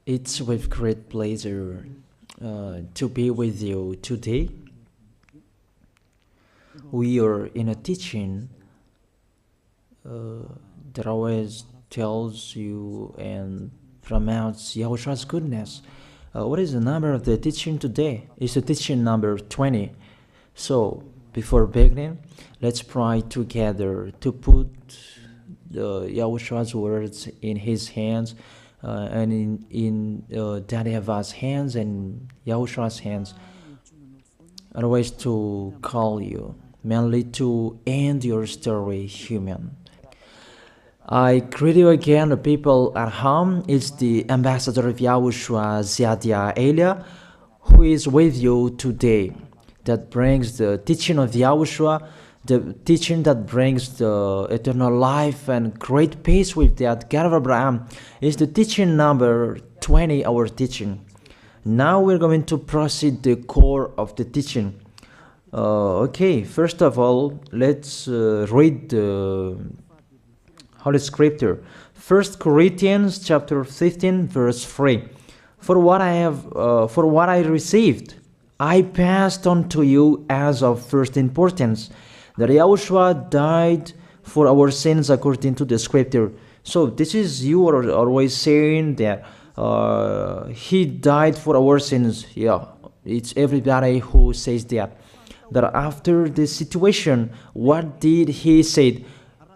It's with great pleasure to be with you today. We are in a teaching that always tells you and promotes Yahushua's goodness. What is the number of the teaching today? It's the teaching number 20. So, before beginning, let's pray together to put Yahushua's words in his hands and in Daddy Ava's hands and Yahushua's hands. Otherwise, to call you, mainly to end your story human. I greet you again, the people at home. It's the ambassador of Yahushua, Ziadia Elia, who is with you today, that brings the teaching of Yahushua, the teaching that brings the eternal life and great peace with that God of Abraham. Is the teaching number 20, our teaching. Now we're going to proceed the core of the teaching. Okay, first of all, let's read the Holy Scripture. 1 Corinthians chapter 15, verse 3. For what I received, I passed on to you as of first importance, that Yahushua died for our sins according to the Scripture. So this is, you are always saying that he died for our sins. Yeah, it's everybody who says that. That after the situation, what did he say?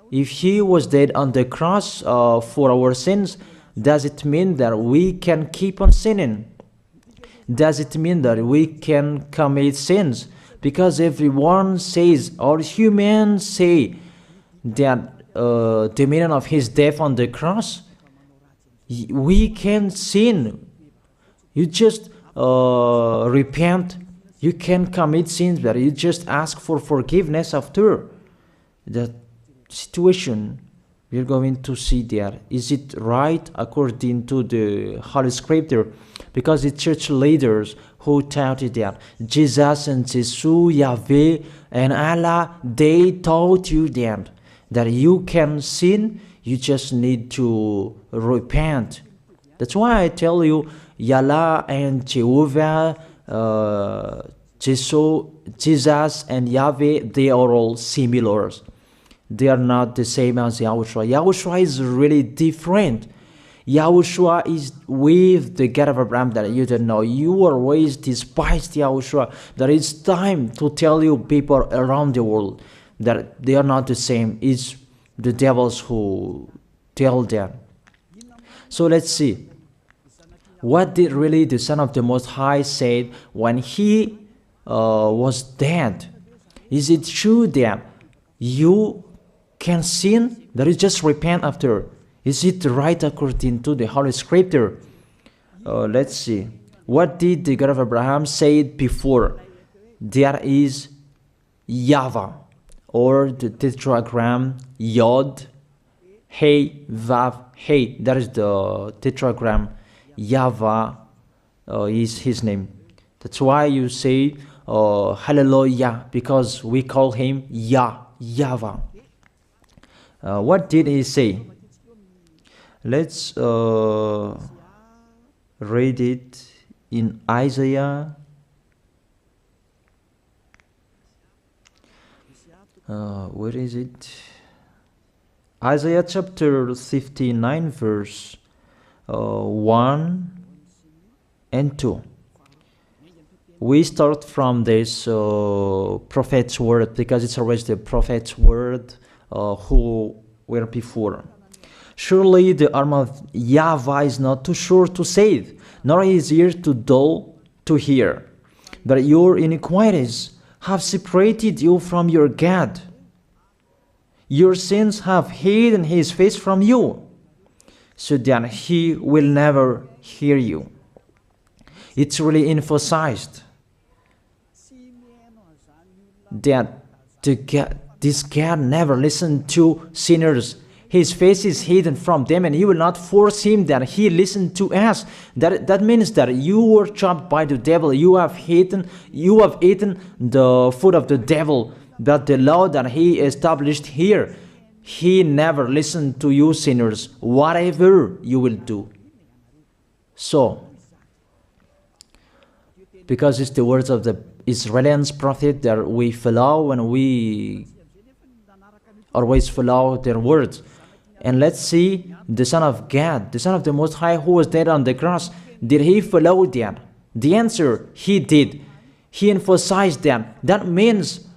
If he was dead on the cross for our sins, does it mean that we can keep on sinning? Does it mean that we can commit sins? Because everyone says, all humans say that the meaning of his death on the cross, we can sin. You just repent. You can commit sins, but you just ask for forgiveness after that situation. We're going to see there. Is it right according to the Holy Scripture? Because the church leaders who taught it that Jesus and Jesus, Yahweh and Allah, they taught you that you can sin, you just need to repent. That's why I tell you, Yahweh and Jehovah, Jesus and Yahweh, they are all similar. They are not the same as Yahushua. Yahushua is really different. Yahushua is with the God of Abraham that you don't know. You always despised Yahushua. That it's time to tell you people around the world that they are not the same. It's the devils who tell them. So let's see. What did really the Son of the Most High say when he was dead? Is it true that you can sin? That is just repent after. Is it right according to the Holy Scripture? Let's see. What did the God of Abraham say before? There is YAHVAH, or the tetragram Yod, Hey, Vav, Hey. That is the tetragram. YAHVAH is his name. That's why you say Hallelujah, because we call him YAHVAH. What did he say? Let's read it in Isaiah. Where is it? Isaiah chapter 59, verse 1 and 2. We start from this prophet's word, because it's always the prophet's word who were before. Surely the arm of YAHVAH is not too short to save, nor his ear too dull to hear. But your iniquities have separated you from your God. Your sins have hidden his face from you, so that he will never hear you. It's really emphasized that this God never listened to sinners. His face is hidden from them, and he will not force him that he listen to us. That means that you were trapped by the devil. You have eaten the food of the devil. But the law that he established here, he never listened to you sinners, whatever you will do. So, because it's the words of the Israelians prophet that we follow, and we always follow their words. And let's see the Son of God, the Son of the Most High, who was dead on the cross. Did he follow that? The answer, he did. He emphasized that. That means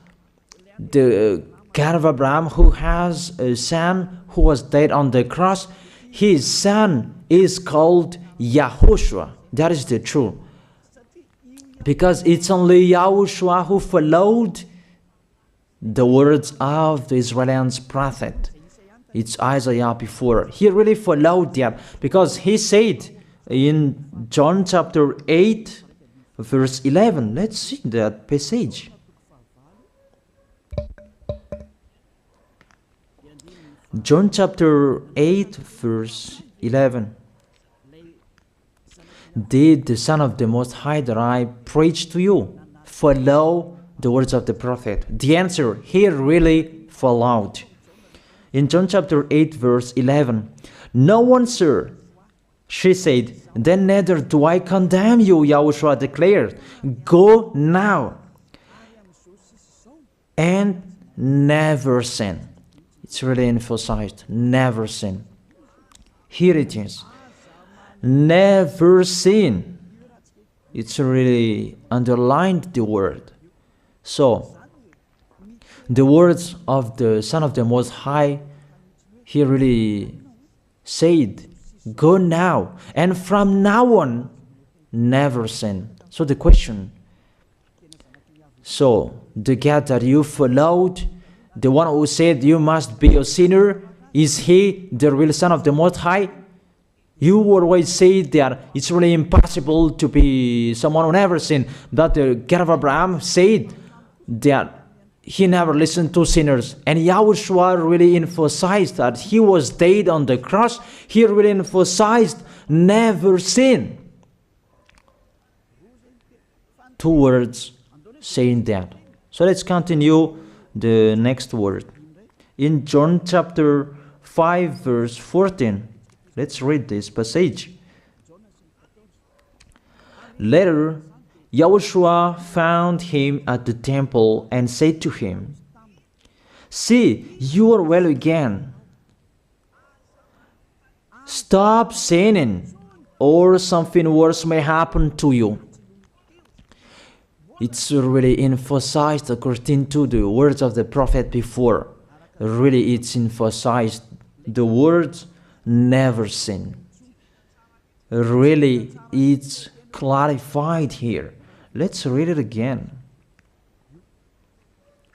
the God of Abraham, who has a son who was dead on the cross, his son is called YAHOSHUAH. That is the truth. Because it's only YAHOSHUAH who followed the words of the Israelians prophet. It's Isaiah before. He really followed that, because he said in John chapter 8, verse 11. Let's see that passage. John chapter 8, verse 11. Did the Son of the Most High that I preach to you follow the words of the prophet? The answer, he really followed. In John chapter 8, verse 11, no one, sir, she said, then neither do I condemn you, YAHOSHUAH declared. Go now and never sin. It's really emphasized, never sin. Here it is. Never sin. It's really underlined the word. So, the words of the Son of the Most High, he really said, go now, and from now on, never sin. So the question, so the God that you followed, the one who said you must be a sinner, is he the real Son of the Most High? You always say that it's really impossible to be someone who never sinned. But the God of Abraham said that he never listened to sinners. And YAHOSHUAH really emphasized that he was dead on the cross. He really emphasized never sin. Two words saying that. So let's continue the next word. In John chapter 5, verse 14. Let's read this passage. Later, YAHOSHUAH found him at the temple and said to him, see, you are well again. Stop sinning, or something worse may happen to you. It's really emphasized according to the words of the prophet before. Really, it's emphasized the words never sin. Really, it's clarified here. Let's read it again.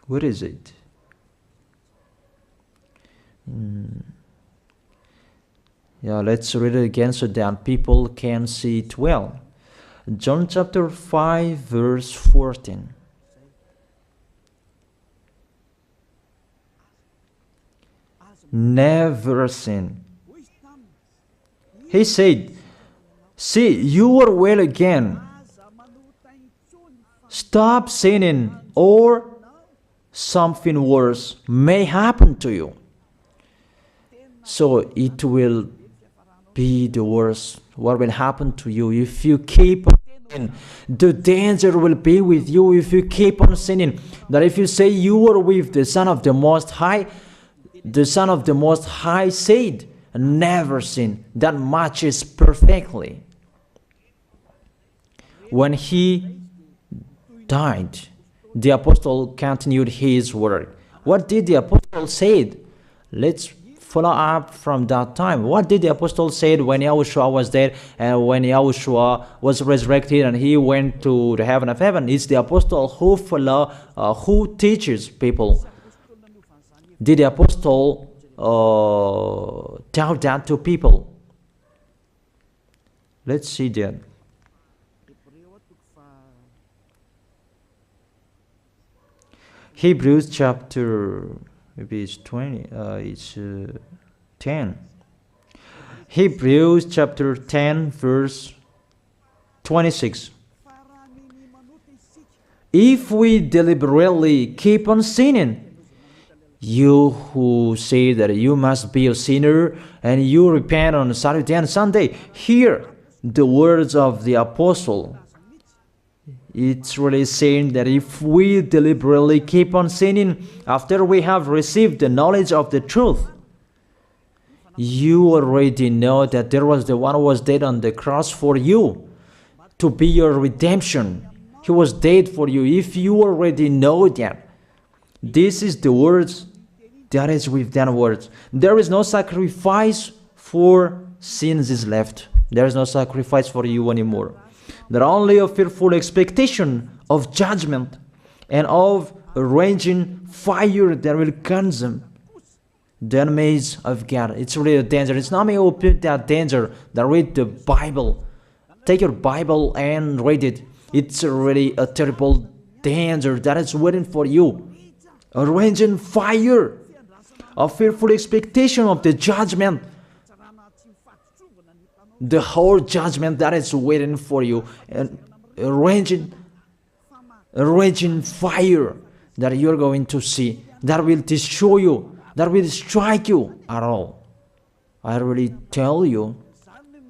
What is it? Yeah, let's read it again so that people can see it well. John chapter 5, verse 14. Never sin. He said, see, you are well again. Stop sinning, or something worse may happen to you. So it will be the worst. What will happen to you if you keep on sinning? The danger will be with you if you keep on sinning. That if you say you are with the Son of the Most High, the Son of the Most High said, never sin. That matches perfectly. When he died, the apostle continued his work. What did the apostle say? Let's follow up from that time. What did the apostle say when YAHOSHUAH was dead and when YAHOSHUAH was resurrected and he went to the heaven of heaven? It's the apostle who teaches people. Did the apostle tell that to people? Let's see that. Hebrews chapter, maybe it's 20, it's 10. Hebrews chapter 10, verse 26. If we deliberately keep on sinning, you who say that you must be a sinner and you repent on Saturday and Sunday, here the words of the apostle. It's really saying that if we deliberately keep on sinning after we have received the knowledge of the truth, you already know that there was the one who was dead on the cross for you to be your redemption. He was dead for you. If you already know that, this is the words that is with that words. There is no sacrifice for sins is left. There is no sacrifice for you anymore. There only a fearful expectation of judgment and of a raging fire that will consume the enemies of God. It's really a danger. It's not me who put that danger that read the Bible. Take your Bible and read it. It's really a terrible danger that is waiting for you. A raging fire, a fearful expectation of the judgment. The whole judgment that is waiting for you, and a raging fire that you're going to see, that will destroy you, that will strike you at all. I really tell you,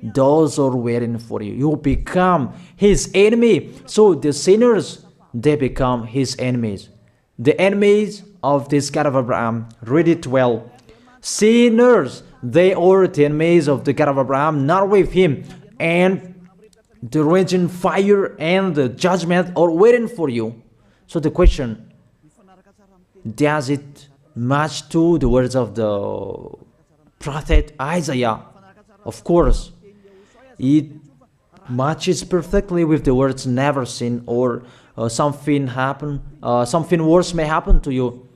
those are waiting for you. You become his enemy. So the sinners, they become his enemies. The enemies of this God of Abraham. Read it well. Sinners, they are the enemies of the God of Abraham, not with him. And the raging fire and the judgment are waiting for you. So the question, does it match to the words of the prophet Isaiah? Of course. It matches perfectly with the words never sin, or something worse may happen to you.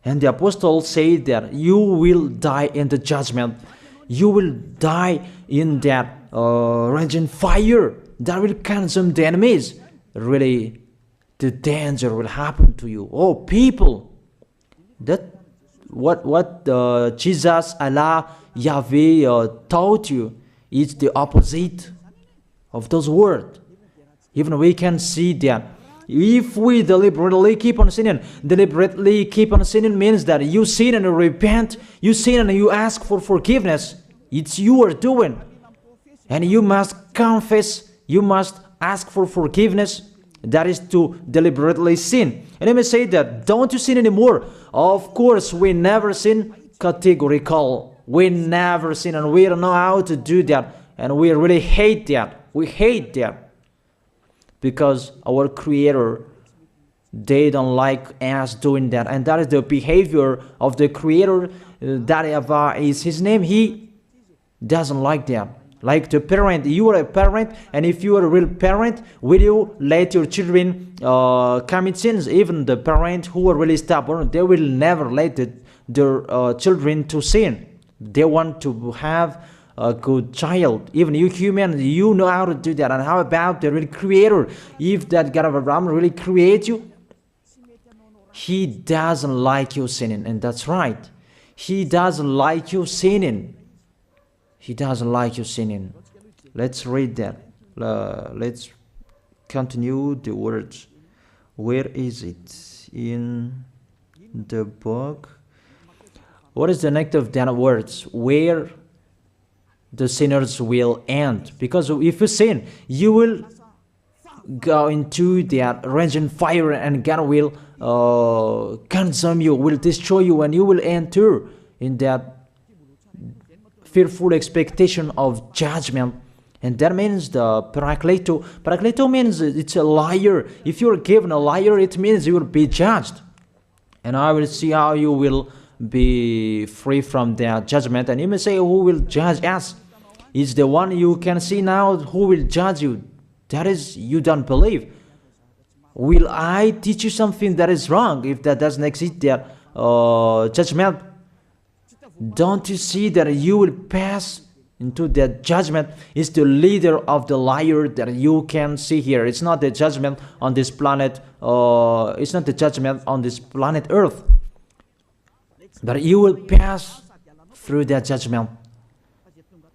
And the apostle said that you will die in the judgment. You will die in that raging fire that will consume the enemies. Really, the danger will happen to you. Oh, people, that what Jesus, Allah, Yahweh taught you is the opposite of those words. Even we can see that. If we deliberately keep on sinning means that you sin and you repent, you sin and you ask for forgiveness. It's you are doing. And you must confess, you must ask for forgiveness. That is to deliberately sin. And I may say that, don't you sin anymore? Of course, we never sin categorical. We never sin, and we don't know how to do that. And we really hate that. We hate that. Because our Creator, they don't like us doing that. And that is the behavior of the Creator. That YAHVAH is his name. He doesn't like that. Like the parent, you are a parent, and if you are a real parent, will you let your children commit sins? Even the parents who are really stubborn, they will never let their children to sin. They want to have a good child. Even you human, you know how to do that. And how about the real Creator? If that God of Abraham really creates you, he doesn't like you sinning. And that's right. He doesn't like you sinning. He doesn't like you sinning. Let's read that. Let's continue the words. Where is it? In the book. What is the next of that words? Where the sinners will end. Because if you sin, you will go into that raging fire, and God will consume you, will destroy you, and you will enter in that fearful expectation of judgment. And that means the parakleto. Parakleto means it's a liar. If you're given a liar, it means you will be judged. And I will see how you will be free from that judgment. And you may say, who will judge us? It's the one you can see now who will judge you. That is, you don't believe. Will I teach you something that is wrong if that doesn't exist, that judgment? Don't you see that you will pass into that judgment? Is the leader of the liar that you can see here. It's not the judgment on this planet. It's not the judgment on this planet Earth. But you will pass through that judgment.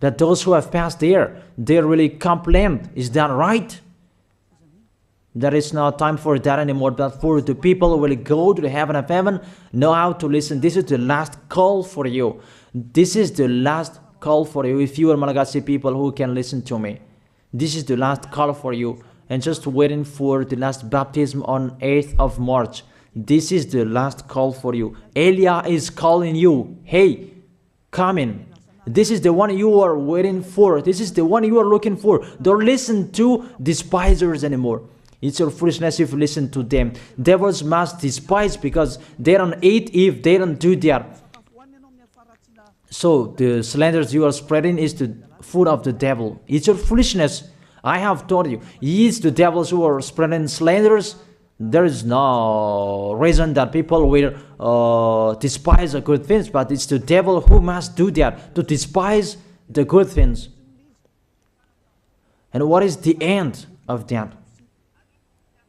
That those who have passed there, they really complain. Is that right? There is no time for that anymore, but for the people who will go to the heaven of heaven, know how to listen. This is the last call for you. This is the last call for you. If you are Malagasy people who can listen to me, This is the last call for you. And just waiting for the last baptism on 8th of March. This is the last call for you. Elijah is calling you. Hey, come in. This is the one you are waiting for. This is the one you are looking for. Don't listen to despisers anymore. It's your foolishness if you listen to them. Devils must despise because they don't eat if they don't do that. So the slanders you are spreading is the food of the devil. It's your foolishness. I have told you. It's the devils who are spreading slanders. There is no reason that people will despise the good things, but it's the devil who must do that, to despise the good things. And what is the end of that?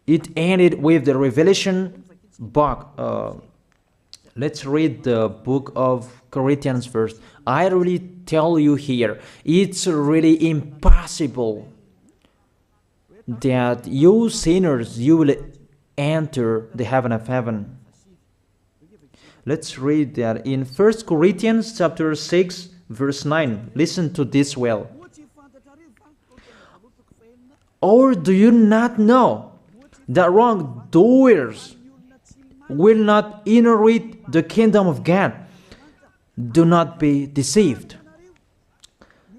It ended with the Revelation book. Let's read the book of Corinthians first. I really tell you here, it's really impossible that you sinners, you will enter the heaven of heaven. Let's read that in 1 Corinthians chapter 6 verse 9. Listen to this well. Or do you not know that wrongdoers will not inherit the kingdom of God? Do not be deceived.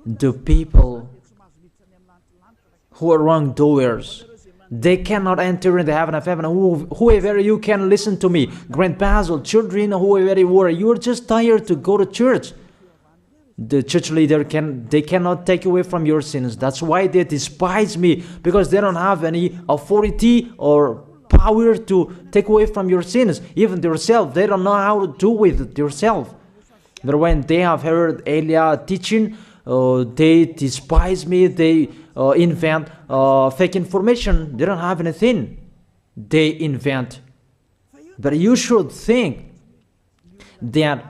The people who are wrongdoers, they cannot enter in the heaven of heaven. Whoever you can listen to me, grandpas or children, whoever you are, you're just tired to go to church. The church leader they cannot take away from your sins. That's why they despise me, because they don't have any authority or power to take away from your sins. Even themselves, they don't know how to do with it themselves. But when they have heard Elijah teaching, they despise me. They invent fake information. They don't have anything. They invent. But you should think that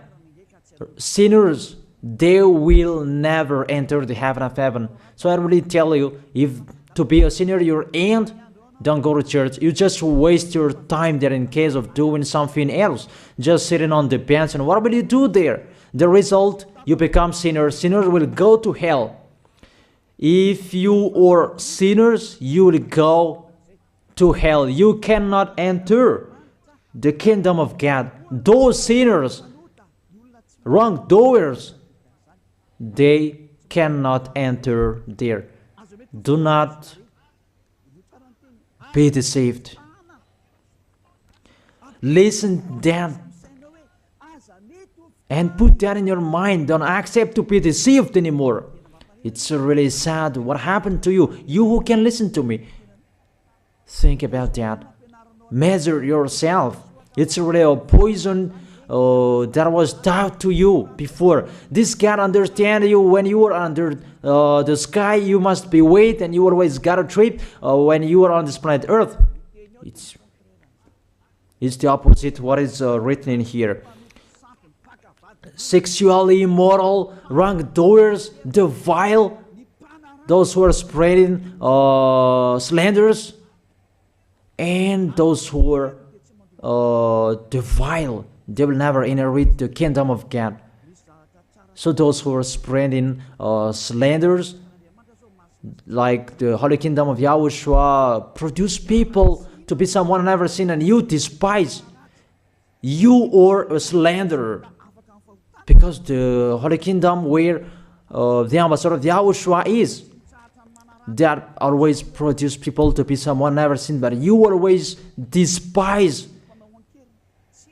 sinners, they will never enter the heaven of heaven. So I really tell you, if to be a sinner your end, don't go to church. You just waste your time there in case of doing something else. Just sitting on the bench, and what will you do there? The result, you become sinners. Sinners will go to hell. If you are sinners, you will go to hell. You cannot enter the kingdom of God. Those sinners, wrongdoers, they cannot enter there. Do not be deceived. Listen then and put that in your mind. Don't accept to be deceived anymore. It's really sad what happened to you. You who can listen to me, think about that. Measure yourself. It's really a poison that was taught to you before. This God understand you when you are under the sky. You must be wait, and you always got a trip when you are on this planet Earth. It's the opposite what is written in here. Sexually immoral, wrongdoers, the vile, those who are spreading slanders, and those who are the vile, they will never inherit the kingdom of God. So those who are spreading slanders, like the Holy Kingdom of YAHOSHUAH, produce people to be someone never seen, and you despise. You are a slanderer. Because the Holy Kingdom where the ambassador of YAHOSHUAH is, that always produce people to be someone never seen, but you always despise.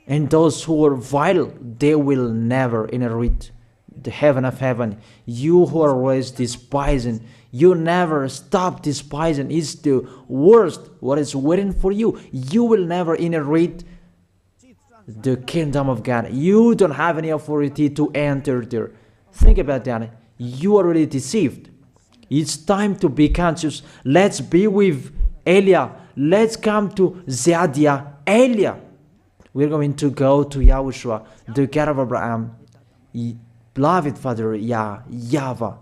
And those who are vile, they will never inherit the heaven of heaven. You who are always despising, you never stop despising. It's the worst what is waiting for you. You will never inherit the kingdom of God. You don't have any authority to enter there. Think about that. You are already deceived. It's time to be conscious. Let's be with Elijah. Let's come to Zadiah. Elijah. We're going to go to YAHOSHUAH, the God of Abraham, beloved Father YAHVAH.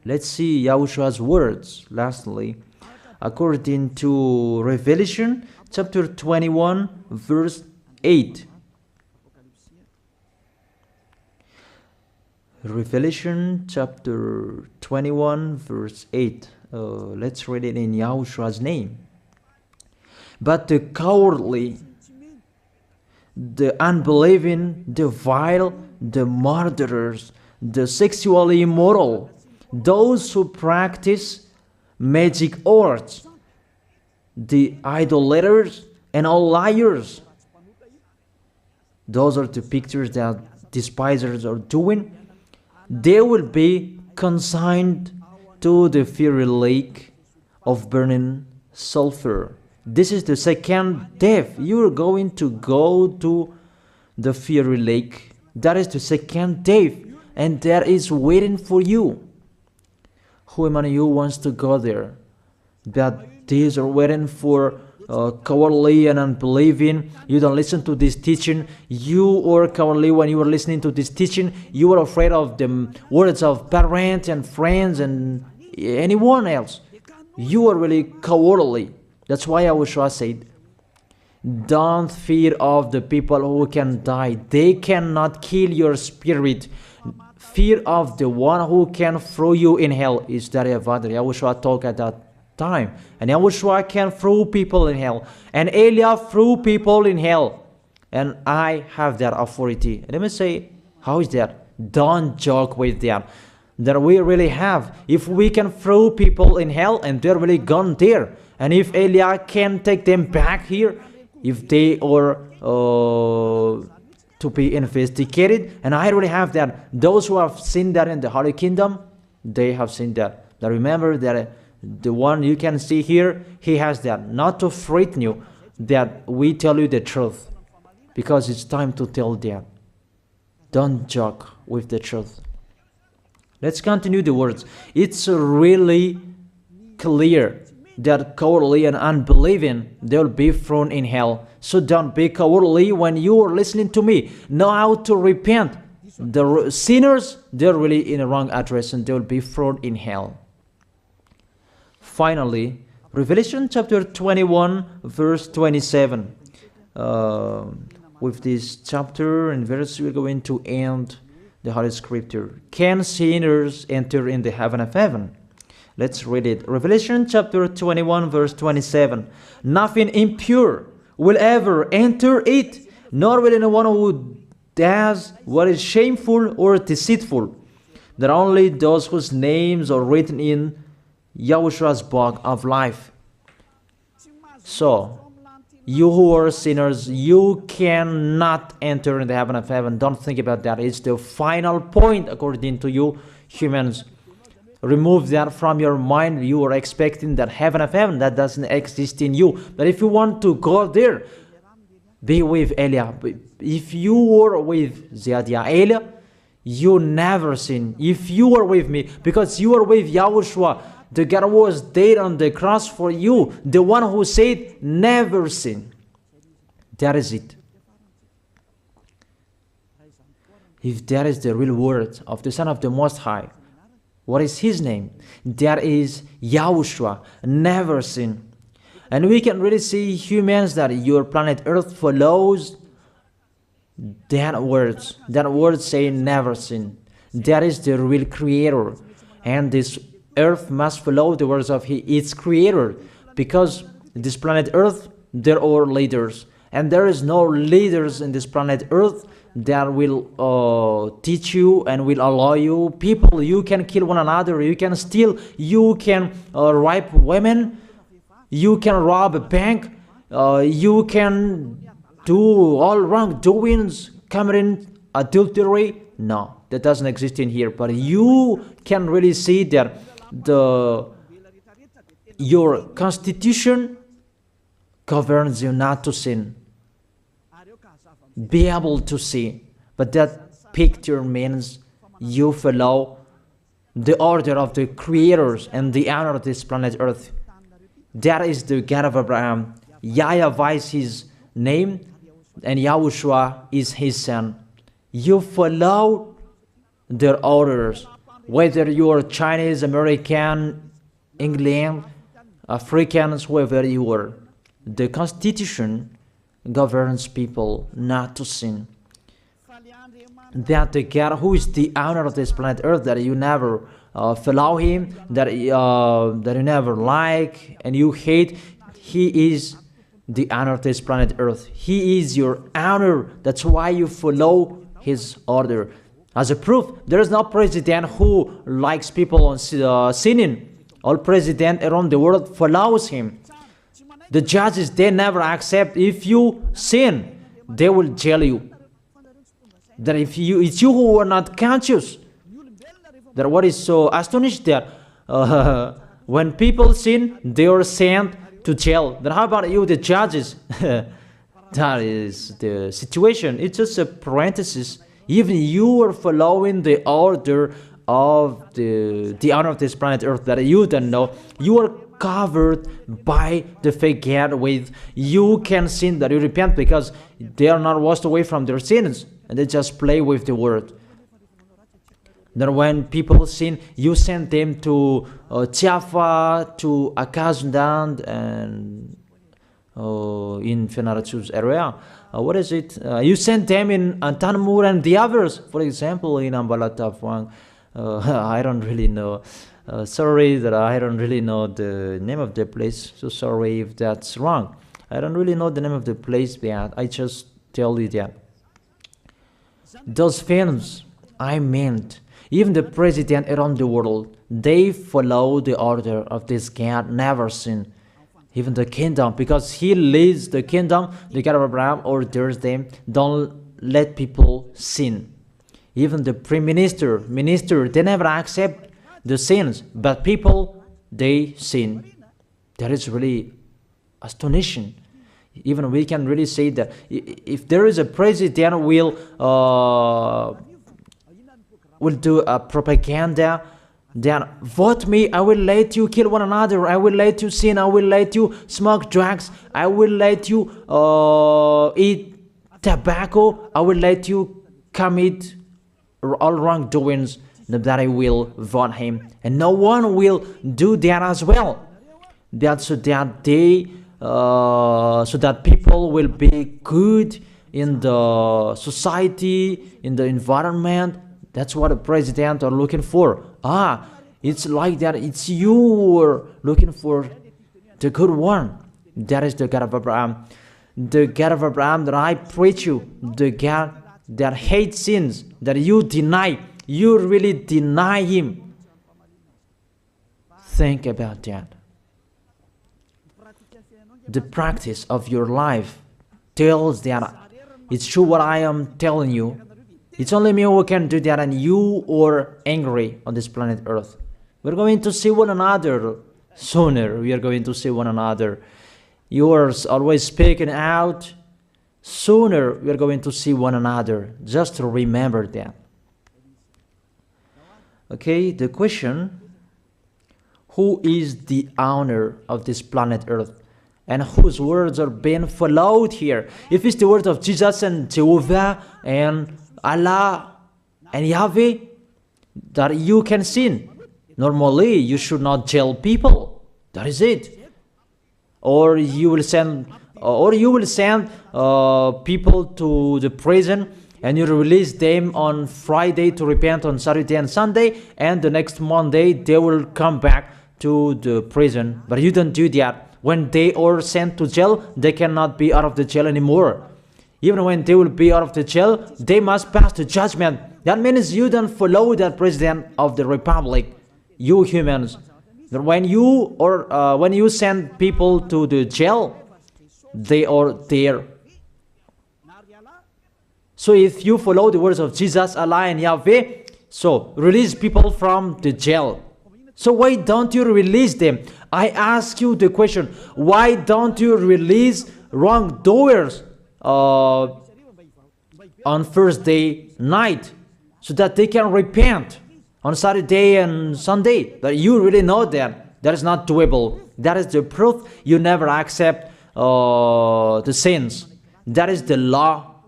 Let's see YAHOSHUAH's words. Lastly, according to Revelation chapter 21, verse 8. Revelation chapter 21 verse 8. Let's read it in Yahoshua's name. But the cowardly, the unbelieving, the vile, the murderers, the sexually immoral, those who practice magic arts, the idolaters, and all liars. Those are the pictures that despisers are doing. They will be consigned to the fiery lake of burning sulfur. This is the second death. You are going to go to the fiery lake. That is the second death, and that is waiting for you. Who among you wants to go there? That these are waiting for cowardly and unbelieving. You don't listen to this teaching. You are cowardly when you are listening to this teaching. You are afraid of the words of parents and friends and anyone else. You are really cowardly. That's why YAHOSHUAH said, don't fear of the people who can die. They cannot kill your spirit. Fear of the one who can throw you in hell. Is that YAHVAH? YAHOSHUAH talked at that time. And YAHOSHUAH can throw people in hell. And Eliah threw people in hell. And I have that authority. Let me say, how is that? Don't joke with that. That we really have. If we can throw people in hell and they're really gone there. And if Eliah can take them back here, if they are to be investigated, and I really have that. Those who have seen that in the Holy Kingdom, they have seen that. Now remember that the one you can see here, he has that. Not to frighten you, that we tell you the truth, because it's time to tell that. Don't joke with the truth. Let's continue the words. It's really clear that cowardly and unbelieving, they'll be thrown in hell. So don't be cowardly when you are listening to me. Know how to repent. The sinners, they're really in the wrong address and they'll be thrown in hell. Finally, Revelation chapter 21 verse 27. With this chapter and verse, we're going to end the Holy Scripture. Can sinners enter in the heaven of heaven? Let's read it. Revelation chapter 21 verse 27. Nothing impure will ever enter it, nor will anyone who does what is shameful or deceitful. That only those whose names are written in YAHOSHUAH's book of life. So, you who are sinners, you cannot enter in the heaven of heaven. Don't think about that. It's the final point according to you humans. Remove that from your mind. You are expecting that heaven of heaven that doesn't exist in you. But if you want to go there, be with Eliah. If you were with Eliah, you never sin. If you are with me, because you are with YAHOSHUAH, the God was dead on the cross for you, the one who said never sin. That is it. If that is the real word of the Son of the Most High, what is his name? That is YAHOSHUAH, never sin. And we can really see humans that your planet Earth follows that words. That word saying never sin. That is the real creator. And this Earth must follow the words of its creator. Because this planet Earth, there are leaders. And there is no leaders in this planet Earth that will teach you and will allow you. People, you can kill one another, you can steal, you can rape women, you can rob a bank, you can do all wrongdoings, committing adultery. No, that doesn't exist in here. But you can really see that your constitution governs you not to sin. Be able to see. But that picture means you follow the order of the creators and the honor of this planet Earth. That is the God of Abraham. YAHVAH is his name, and YAHOSHUAH is his son. You follow their orders, whether you are Chinese, American, England, Africans, whoever you are. The Constitution governs people not to sin. that the God who is the owner of this planet Earth, that you never follow him, that you never like and you hate, he is the owner of this planet Earth. He is your owner. That's why you follow his order. As a proof, there is no president who likes people on sinning. All president around the world follows him. The judges, they never accept. If you sin, they will jail you. That if it's you who are not conscious. That what is so astonished that when people sin, they are sent to jail. Then how about you, the judges? That is the situation. It's just a parenthesis. Even you are following the order of the owner of this planet Earth that you don't know. You are covered by the fake God with you can sin, that you repent, because they are not washed away from their sins and they just play with the word. Then when people sin, you send them to Java, to Akazundand, and in Fenarachu's area. What is it? You send them in Tanmur and the others. For example, in Ambalatafwang, I don't really know. Sorry that I don't really know the name of the place. So sorry if that's wrong. I don't really know the name of the place, but I just tell you that. Those films, I meant, even the president around the world, they follow the order of this God, never sin. Even the kingdom, because he leads the kingdom, the God of Abraham orders them, don't let people sin. Even the prime minister, they never accept the sins, but people, they sin. That is really astonishing. Even we can really say that if there is a president will do a propaganda, then vote me, I will let you kill one another, I will let you sin, I will let you smoke drugs, I will let you eat tobacco, I will let you commit all wrongdoings, that I will vote him. And no one will do that as well. That's so that they so that people will be good in the society, in the environment. That's what the president are looking for. It's like that. It's you who are looking for the good one. That is the God of Abraham. The God of Abraham that I preach you. The God that hates sins, that you deny. You really deny him. Think about that. The practice of your life tells that it's true what I am telling you. It's only me who can do that, and you are angry on this planet Earth. We're going to see one another sooner. We are going to see one another. You are always speaking out. Sooner we are going to see one another. Just remember that. Okay, the question: who is the owner of this planet Earth? And whose words are being followed here? If it's the word of Jesus and Jehovah and Allah and Yahweh, that you can sin. Normally, you should not jail people. That is it. Or you will send, people to the prison, and you release them on Friday to repent on Saturday and Sunday, and the next Monday they will come back to the prison. But you don't do that. When they are sent to jail, they cannot be out of the jail anymore. Even when they will be out of the jail, they must pass the judgment. That means you don't follow that president of the republic, you humans. When you send people to the jail, they are there. So if you follow the words of Jesus, Allah and Yahweh, so release people from the jail. So why don't you release them? I ask you the question, why don't you release wrongdoers on Thursday night so that they can repent on Saturday and Sunday? But you really know that that is not doable. That is the proof you never accept the sins. That is the law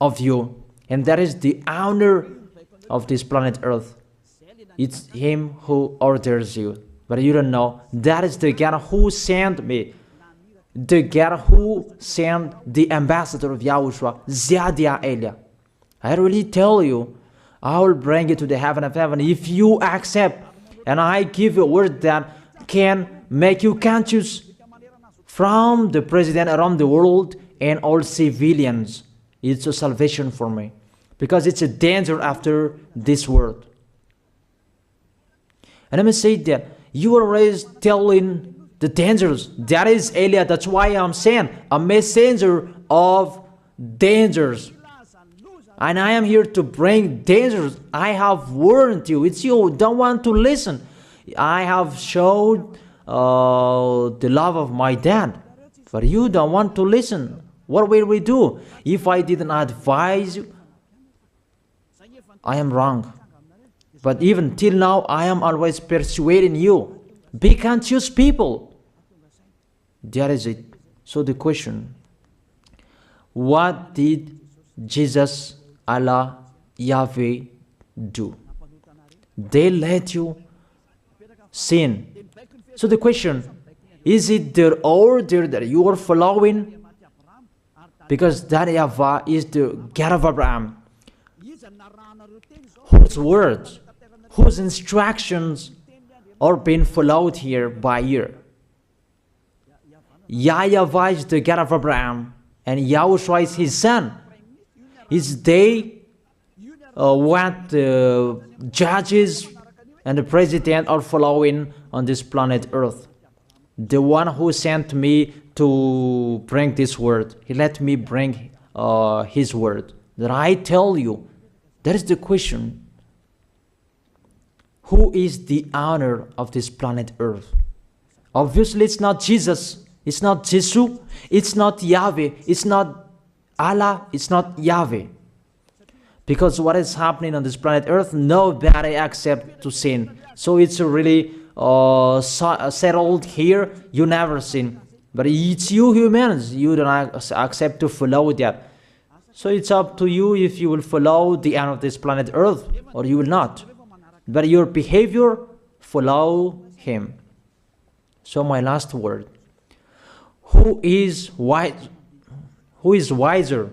of you, and that is the owner of this planet Earth. It's him who orders you, but you don't know. That is the God who sent me, the God who sent the ambassador of Yahushua, Zadia Elia. I really tell you, I will bring you to the heaven of heaven if you accept. And I give you a word that can make you conscious from the president around the world and all civilians. It's a salvation for me. Because it's a danger after this world. And let me say that you are always telling the dangers. That is Elia. That's why I'm saying a messenger of dangers. And I am here to bring dangers. I have warned you. It's you who don't want to listen. I have showed the love of my dad. But you don't want to listen. What will we do? If I didn't advise you, I am wrong. But even till now, I am always persuading you. Be conscious people. That is it. So the question, what did Jesus, Allah, Yahweh do? They let you sin. So the question, is it their order that you are following? Because that YAHVAH is the God of Abraham, whose words, whose instructions are being followed here by year. YAHVAH is the God of Abraham, and YAHOSHUAH is his son. Is they what the judges and the president are following on this planet Earth. The one who sent me to bring this word, he let me bring his word. That I tell you, that is the question. Who is the owner of this planet Earth? Obviously, it's not Jesus. It's not Jesus. It's not Yahweh. It's not Allah. It's not Yahweh. Because what is happening on this planet Earth, nobody accepts to sin. So it's really settled here. You never sin. But it's you humans. You don't accept to follow that. So it's up to you if you will follow the end of this planet Earth or you will not. But your behavior, follow him. So my last word. Who is wise? Who is wiser?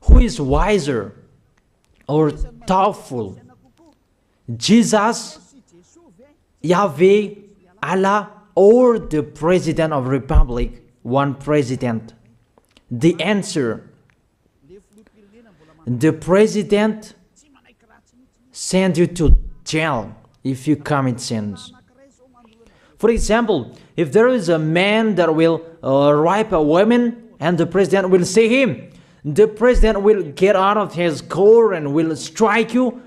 Who is wiser or thoughtful? Jesus, Yahweh, Allah, or the President of the Republic? One president. The answer. The president sends you to jail if you commit sins. For example, if there is a man that will rape a woman and the president will see him, the president will get out of his car and will strike you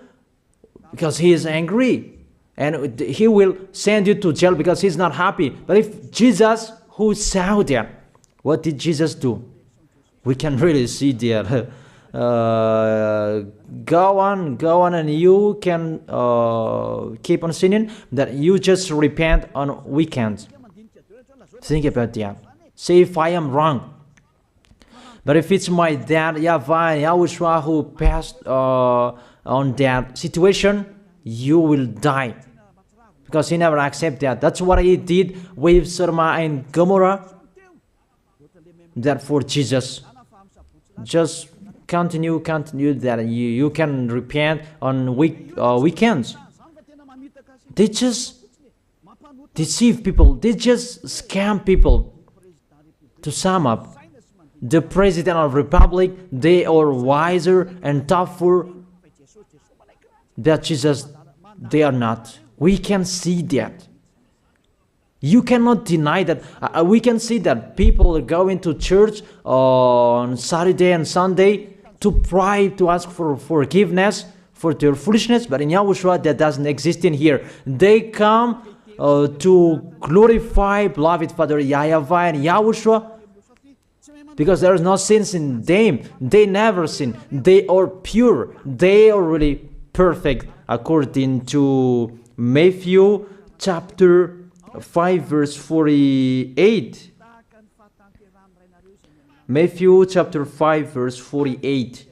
because he is angry. And he will send you to jail because he's not happy. But if Jesus, who saw that, what did Jesus do? We can really see that. Go on, and you can keep on sinning, that you just repent on weekends. Think about that. Say if I am wrong. But if it's my dad, YAHVAH, YAHOSHUAH, who passed on that situation, you will die. Because he never accepted that. That's what he did with Sodom and Gomorrah. Therefore, Jesus, just continue that you can repent on weekends. They just deceive people. They just scam people. To sum up, the President of the Republic, they are wiser and tougher than Jesus. They are not. We can see that. You cannot deny that. We can see that people are going to church on Saturday and Sunday to pray, to ask for forgiveness for their foolishness. But in YAHOSHUAH, that doesn't exist in here. They come to glorify beloved Father YAHVAH and YAHOSHUAH because there is no sins in them. They never sin. They are pure. They are really perfect according to Matthew chapter 5 verse 48. Matthew chapter 5 verse 48.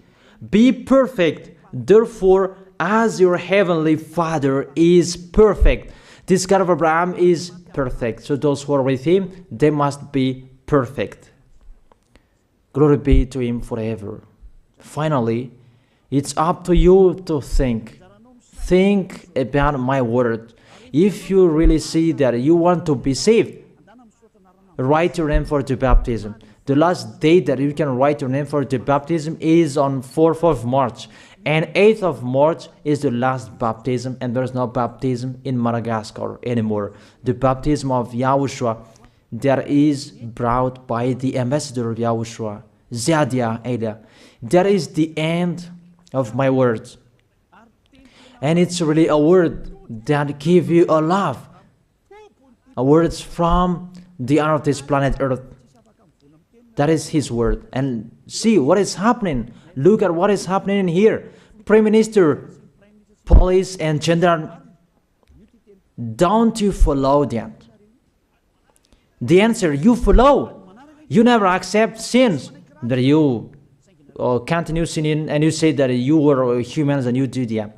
Be perfect, therefore, as your heavenly Father is perfect. This God of Abraham is perfect. So those who are with him, they must be perfect. Glory be to Him forever. Finally, it's up to you to think. Think about my word. If you really see that you want to be saved, write your name for the baptism. The last date that you can write your name for the baptism is on 4th of March. And 8th of March is the last baptism, and there's no baptism in Madagascar anymore. The baptism of Yahushua that is brought by the ambassador of Yahushua, Zadia Elia. That is the end of my words. And it's really a word that gives you a love. A words from the honor of this planet Earth. That is His word. And see what is happening. Look at what is happening in here. Prime Minister, police and gendarme, don't you follow that? The answer, you follow. You never accept sins. That you continue sinning and you say that you were humans and you do that.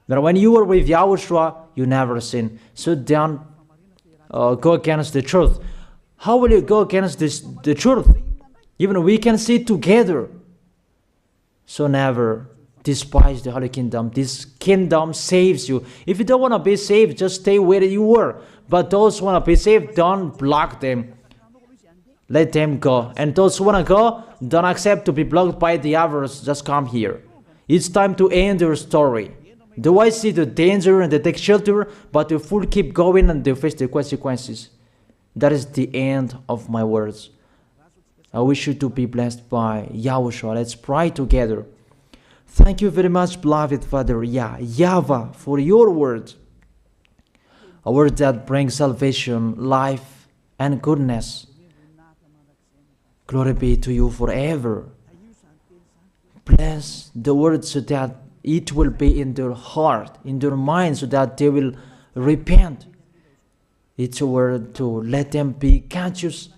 But when you were with Yahushua, you never sin. So don't go against the truth. How will you go against the truth? Even we can see together. So never despise the Holy Kingdom. This kingdom saves you. If you don't want to be saved, just stay where you were. But those who want to be saved, don't block them. Let them go. And those who want to go, don't accept to be blocked by the others. Just come here. It's time to end your story. Do I see the danger and they take shelter, but the fool keep going and they face the consequences? That is the end of my words. I wish you to be blessed by Yahushua. Let's pray together. Thank you very much, beloved Father YAHVAH, for your word. A word that brings salvation, life, and goodness. Glory be to you forever. Bless the word so that it will be in their heart, in their mind, so that they will repent. It's a word to let them be conscious,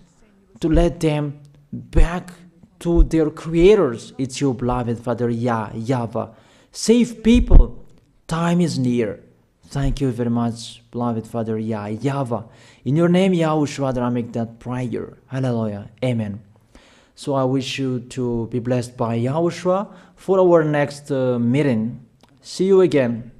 to let them back to their creators. It's your beloved Father YAHVAH. Save people. Time is near. Thank you very much, beloved Father YAHVAH. In your name, Yahushua, that I make that prayer. Hallelujah. Amen. So I wish you to be blessed by Yahushua for our next meeting. See you again.